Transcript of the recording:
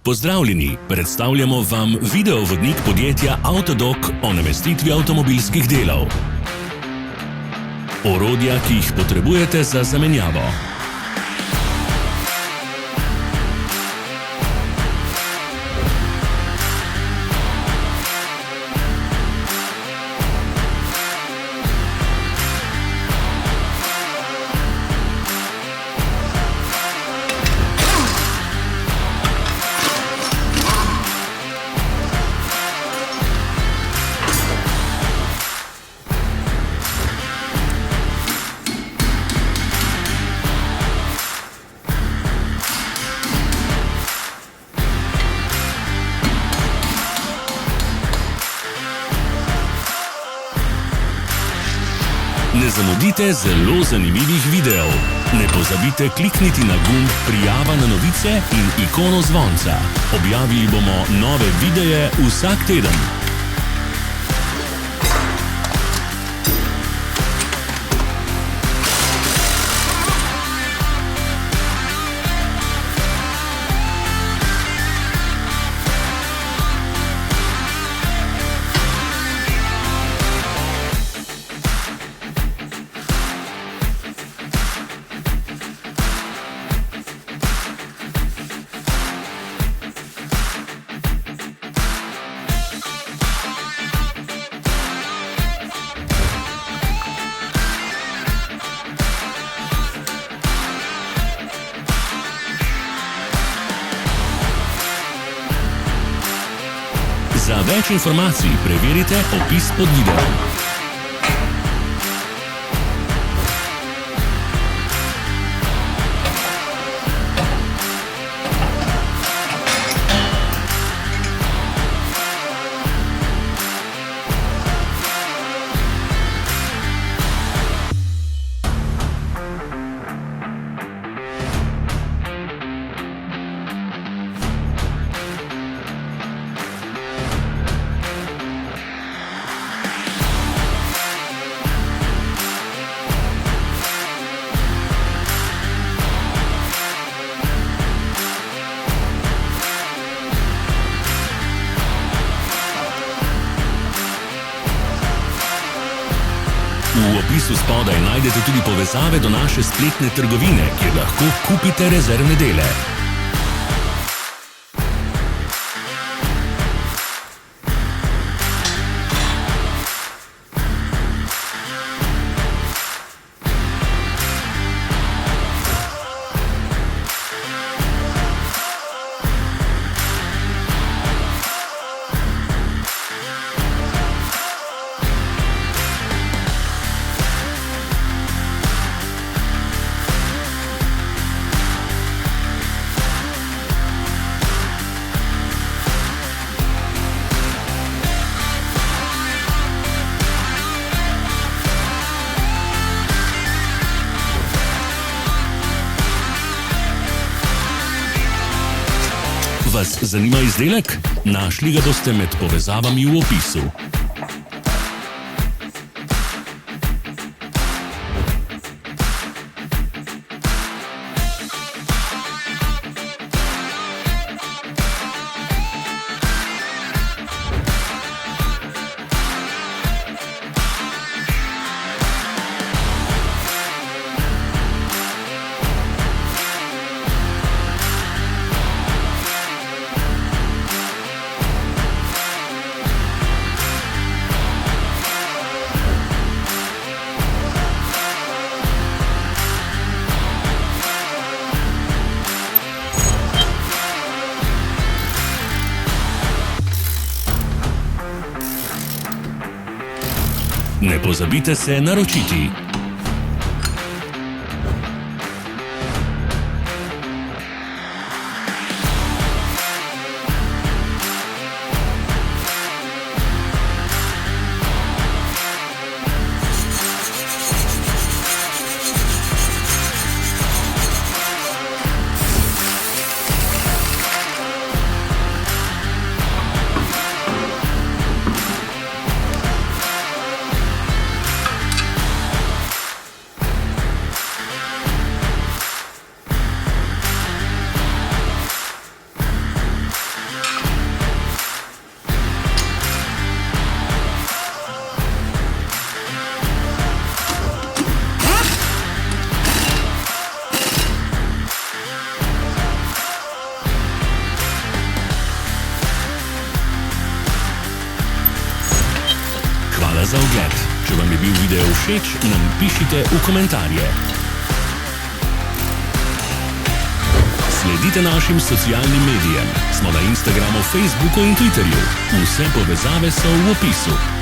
Pozdravljeni, predstavljamo vam videovodnik podjetja Avtodok o namestitvi avtomobilskih delov. Orodja, ki jih potrebujete za zamenjavo. Ne zamudite zelo zanimivih videov. Ne pozabite klikniti na gumb Prijava na novice in ikono zvonca. Objavili bomo nove videe vsak teden. Za več informacij preverite opis pod videom. V opisu spodaj najdete tudi povezave do naše spletne trgovine, kjer lahko kupite rezervne dele. Vas zanima izdelek? Našli ga boste med povezavami v opisu. Ne pozabite se naročiti. Hvala za ogled. Če vam je bil video všeč, nam pišite v komentarje. Sledite našim socialnim medijem. Smo na Instagramu, Facebooku in Twitterju. Vse povezave so v opisu.